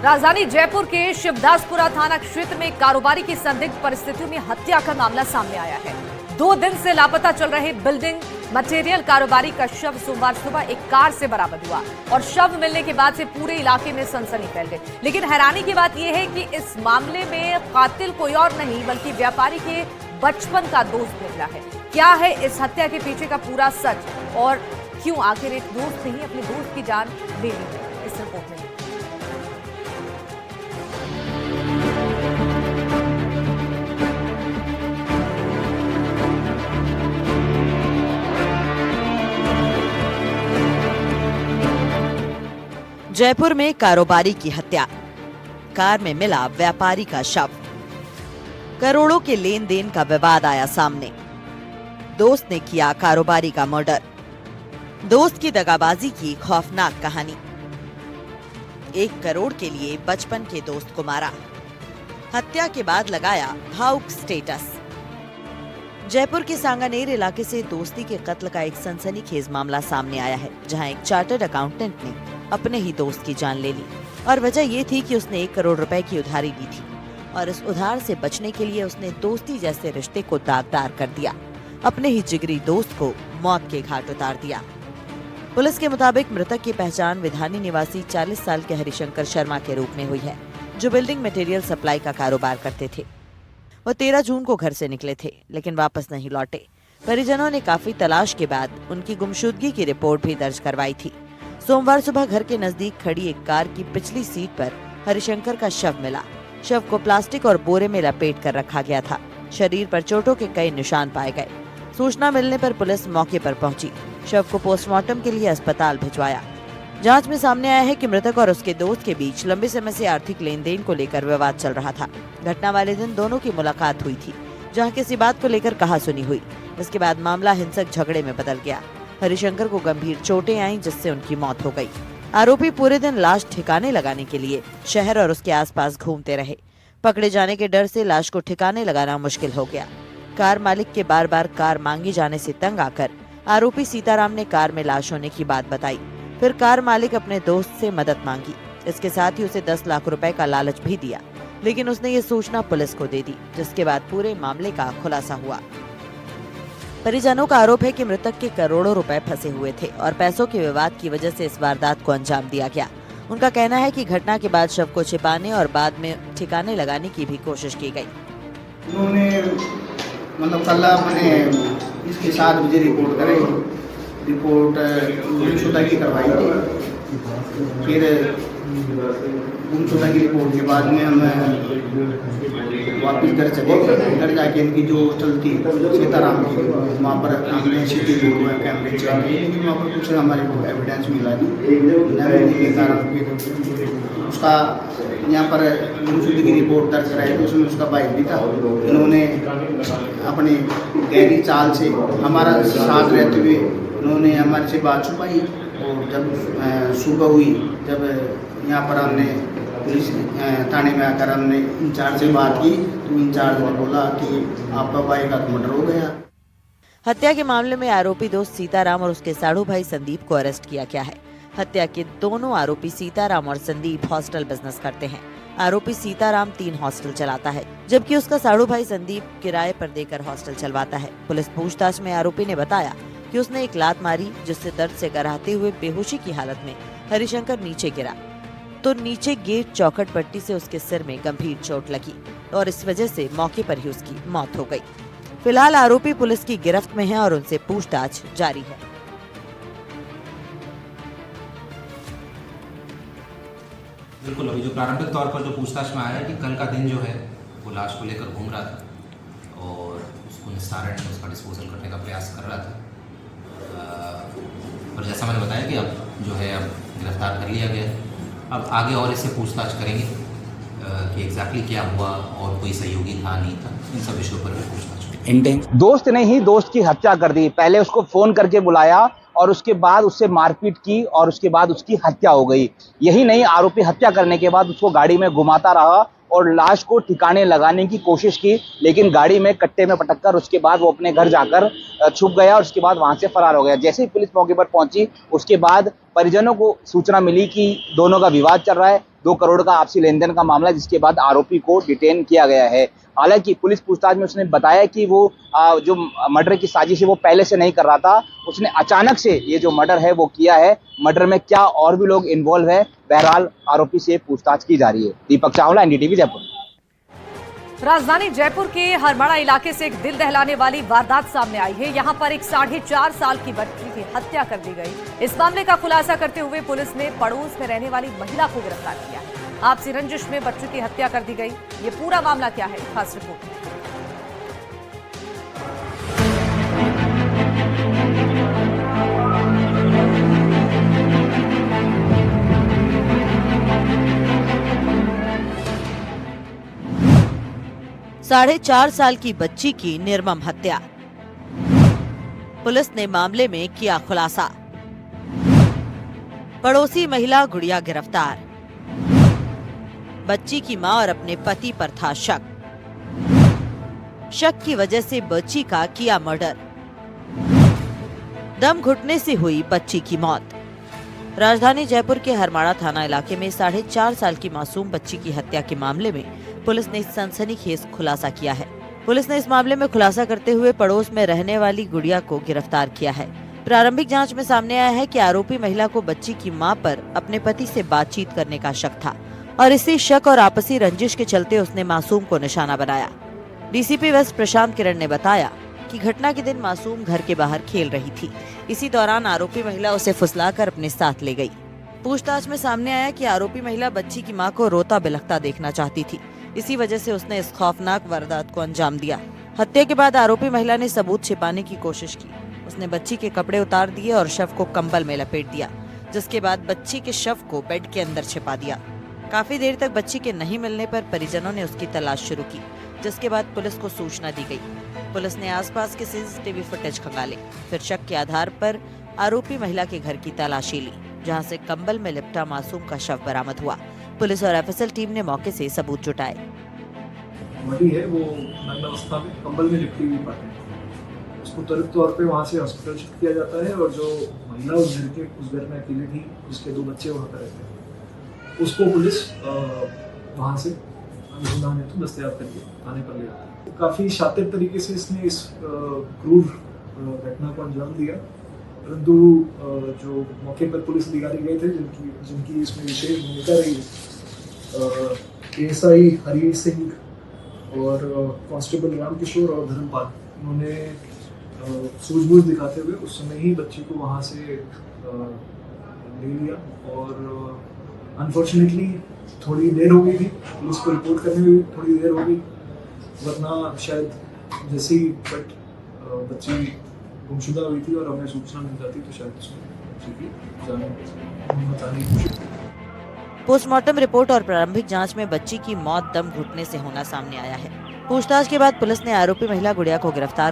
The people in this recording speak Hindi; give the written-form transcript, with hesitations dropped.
राजधानी जयपुर के शिवदासपुरा थाना क्षेत्र में कारोबारी की संदिग्ध परिस्थितियों में हत्या का मामला सामने आया है। 2 दिन से लापता चल रहे बिल्डिंग मटेरियल कारोबारी का शव सोमवार सुबह एक कार से बरामद हुआ और शव मिलने के बाद से पूरे इलाके में सनसनी फैल गई। लेकिन हैरानी की बात यह है कि इस मामले में कातिल कोई और नहीं बल्कि व्यापारी के बचपन का दोस्त निकला है। क्या है इस हत्या के पीछे का पूरा सच और क्यों आखिर एक दोस्त ने ही अपने दोस्त की जान ले ली है, इस रिपोर्ट में। जयपुर में कारोबारी की हत्या, कार में मिला व्यापारी का शव, करोड़ों के लेन देन का विवाद आया सामने, दोस्त ने किया कारोबारी का मर्डर, दोस्त की दगाबाजी की खौफनाक कहानी, 1 करोड़ के लिए बचपन के दोस्त को मारा, हत्या के बाद लगाया भावुक स्टेटस। जयपुर के सांगानेर इलाके से दोस्ती के कत्ल का एक सनसनीखेज मामला सामने आया है, जहां एक चार्टर्ड अकाउंटेंट ने अपने ही दोस्त की जान ले ली और वजह ये थी कि उसने 1 करोड़ रुपए की उधारी ली थी और इस उधार से बचने के लिए उसने दोस्ती जैसे रिश्ते को दागदार कर दिया, अपने ही जिगरी दोस्त को मौत के घाट उतार दिया। पुलिस के मुताबिक मृतक की पहचान विधानी निवासी 40 साल के हरिशंकर शर्मा के रूप में हुई है, जो बिल्डिंग मटेरियल सप्लाई का कारोबार करते थे। वो 13 जून को घर से निकले थे लेकिन वापस नहीं लौटे। परिजनों ने काफी तलाश के बाद उनकी गुमशुदगी की रिपोर्ट भी दर्ज करवाई थी। सोमवार सुबह घर के नजदीक खड़ी एक कार की पिछली सीट पर हरिशंकर का शव मिला। शव को प्लास्टिक और बोरे में लपेट कर रखा गया था। शरीर पर चोटों के कई निशान पाए गए। सूचना मिलने पर पुलिस मौके पर पहुंची। शव को पोस्टमार्टम के लिए अस्पताल भिजवाया। जांच में सामने आया है कि मृतक और उसके दोस्त के बीच लंबे समय से आर्थिक लेन देन को लेकर विवाद चल रहा था। घटना वाले दिन दोनों की मुलाकात हुई थी, जहां किसी बात को लेकर कहासुनी हुई। इसके बाद मामला हिंसक झगड़े में बदल गया। हरिशंकर को गंभीर चोटें आईं, जिससे उनकी मौत हो गई। आरोपी पूरे दिन लाश ठिकाने लगाने के लिए शहर और उसके आसपास घूमते रहे। पकड़े जाने के डर से लाश को ठिकाने लगाना मुश्किल हो गया। कार मालिक के बार बार कार मांगी जाने से तंग आकर आरोपी सीताराम ने कार में लाश होने की बात बताई। फिर कार मालिक अपने दोस्त से मदद मांगी। इसके साथ ही उसे 10 लाख रुपए का लालच भी दिया, लेकिन उसने ये सूचना पुलिस को दे दी, जिसके बाद पूरे मामले का खुलासा हुआ। परिजनों का आरोप है कि मृतक के करोड़ों रुपए फंसे हुए थे और पैसों के विवाद की वजह से इस वारदात को अंजाम दिया गया। उनका कहना है कि घटना के बाद शव को छिपाने और बाद में ठिकाने लगाने की भी कोशिश की गई। उन्होंने मतलब कल मैंने इसके साथ मुझे रिपोर्ट करे, रिपोर्ट गुमशुदा की करवाई थी। फिर गुमशुदा की रिपोर्ट के बाद में हम वापस घर चले। घर जाके इनकी जो चलती सीताराम की, वहाँ पर हमने सिटी बोर्ड में कैमरे चेक किए, लेकिन वहाँ पर कुछ हमारे को एविडेंस मिला नहीं के कारण उसका यहाँ पर गुमशुदगी की रिपोर्ट दर्ज कराई थी। उसमें उसका भाई भी था। इन्होंने अपनी गहरी चाल से हमारा साथ रहते हुए उन्होंने हमारे से बात छुपाई और जब सुबह हुई, जब यहाँ पर हमने पुलिस थाने में आकर हमने इंचार्ज से बात की तो इंचार्ज ने बोला कि आपका भाई का मर्डर हो गया। हत्या के मामले में आरोपी दोस्त सीताराम और उसके साढ़ू भाई संदीप को अरेस्ट किया गया है। हत्या के दोनों आरोपी सीताराम और संदीप हॉस्टल बिजनेस करते हैं। आरोपी सीताराम 3 हॉस्टल चलाता है, जबकि उसका साढ़ू भाई संदीप किराए पर देकर हॉस्टल चलवाता है। पुलिस पूछताछ में आरोपी ने बताया कि उसने एक लात मारी, जिससे दर्द से कराहते हुए बेहोशी की हालत में हरिशंकर नीचे गिरा तो नीचे गेट चौखट पट्टी से उसके सिर में गंभीर चोट लगी और इस वजह से मौके पर ही उसकी मौत हो गई। फिलहाल आरोपी पुलिस की गिरफ्त में है और उनसे पूछताछ जारी है। बिल्कुल, अभी जो प्रारंभिक तौर पर जो पूछताछ में आया है कि कल का दिन जो है वो लाश को लेकर घूम रहा था और उसको निस्तारण में उसका डिस्पोजल करने का प्रयास कर रहा था। और जैसा मैंने बताया कि अब जो है अब गिरफ्तार कर लिया गया है। अब आगे और इससे पूछताछ करेंगे कि एग्जैक्टली क्या हुआ और कोई सहयोगी था नहीं था, इन सब विषयों पर भी पूछताछ। दोस्त ने ही दोस्त की हत्या कर दी। पहले उसको फोन करके बुलाया और उसके बाद उससे मारपीट की और उसके बाद उसकी हत्या हो गई। यही नहीं, आरोपी हत्या करने के बाद उसको गाड़ी में घुमाता रहा और लाश को ठिकाने लगाने की कोशिश की, लेकिन गाड़ी में कट्टे में पटककर उसके बाद वो अपने घर जाकर छुप गया और उसके बाद वहां से फरार हो गया। जैसे ही पुलिस मौके पर पहुंची, उसके बाद परिजनों को सूचना मिली कि दोनों का विवाद चल रहा है, 2 करोड़ का आपसी लेन देन का मामला है, जिसके बाद आरोपी को डिटेन किया गया है। हालांकि पुलिस पूछताछ में उसने बताया कि वो जो मर्डर की साजिश है वो पहले से नहीं कर रहा था, उसने अचानक से ये जो मर्डर है वो किया है। मर्डर में क्या और भी लोग इन्वॉल्व है, बहरहाल आरोपी से पूछताछ की जा रही है। दीपक चावला, एनडीटीवी जयपुर। राजधानी जयपुर के हरमाड़ा इलाके से एक दिल दहलाने वाली वारदात सामने आई है। यहां पर एक 4.5 साल की बच्ची की हत्या कर दी गई। इस मामले का खुलासा करते हुए पुलिस ने पड़ोस में रहने वाली महिला को गिरफ्तार किया है। आपसी रंजिश में बच्ची की हत्या कर दी गई। ये पूरा मामला क्या है, खास रिपोर्ट। साढ़े 4 साल की बच्ची की निर्मम हत्या। पुलिस ने मामले में किया खुलासा। पड़ोसी महिला गुड़िया गिरफ्तार। बच्ची की मां और अपने पति पर था शक। शक की वजह से बच्ची का किया मर्डर। दम घुटने से हुई बच्ची की मौत। राजधानी जयपुर के हरमाड़ा थाना इलाके में 4.5 साल की मासूम बच्ची की हत्या के मामले में पुलिस ने सनसनीखेज खुलासा किया है। पुलिस ने इस मामले में खुलासा करते हुए पड़ोस में रहने वाली गुड़िया को गिरफ्तार किया है। प्रारंभिक जांच में सामने आया है कि आरोपी महिला को बच्ची की मां पर अपने पति से बातचीत करने का शक था और इसी शक और आपसी रंजिश के चलते उसने मासूम को निशाना बनाया। डीसीपी वेस्ट प्रशांत किरण ने बताया कि घटना के दिन मासूम घर के बाहर खेल रही थी। इसी दौरान आरोपी महिला उसे फुसलाकर अपने साथ ले गई। पूछताछ में सामने आया कि आरोपी महिला बच्ची की मां को रोता बिलखता देखना चाहती थी। इसी वजह से उसने इस खौफनाक वारदात को अंजाम दिया। हत्या के बाद आरोपी महिला ने सबूत छिपाने की कोशिश की। उसने बच्ची के कपड़े उतार दिए और शव को कंबल में लपेट दिया, जिसके बाद बच्ची के शव को बेड के अंदर छिपा दिया। काफी देर तक बच्ची के नहीं मिलने पर परिजनों ने उसकी तलाश शुरू की, जिसके बाद पुलिस को सूचना दी गई। पुलिस ने आसपास के सीसीटीवी फुटेज खंगाले, फिर शक के आधार पर आरोपी महिला के घर की तलाशी ली, जहां से कंबल में लिपटा मासूम का शव बरामद हुआ। पुलिस और एफएसएल टीम ने मौके से सबूत जुटाए। बॉडी है वो नग्न अवस्था में कंबल में लिपटी हुई पाते हैं। उसको त्वरित तौर पे वहाँ से हॉस्पिटल शिफ्ट किया जाता है और जो महिला उस घर में अकेले थी, जिसके 2 बच्चे वहाँ पर रहते हैं, उसको पुलिस वहाँ से अनुसंधान हेतु दस्तयाब करके थाने पर ले जाती है। काफ़ी शातिर तरीके से इसने इस क्रूर घटना को अंजाम दिया, परंतु जो मौके पर पुलिस अधिकारी गए थे जिनकी इसमें विशेष भूमिका रही, एएसआई हरीश सिंह और कांस्टेबल रामकिशोर और धर्मपाल, उन्होंने सूझबूझ दिखाते हुए उस समय ही बच्ची को वहाँ से ले लिया और अनफॉर्चुनेटली थोड़ी देर हो गई थी, पुलिस को रिपोर्ट करने में थोड़ी देर हो गई, वरना शायद जैसे ही बच्ची गुमशुदा हुई थी और हमें सूचना मिल जाती तो शायद उसमें बच्ची की जान बताने की कोशिश। पोस्टमार्टम रिपोर्ट और प्रारंभिक जांच में बच्ची की मौत दम घुटने से होना सामने आया है। पूछताछ के बाद पुलिस ने आरोपी महिला गुड़िया को गिरफ्तार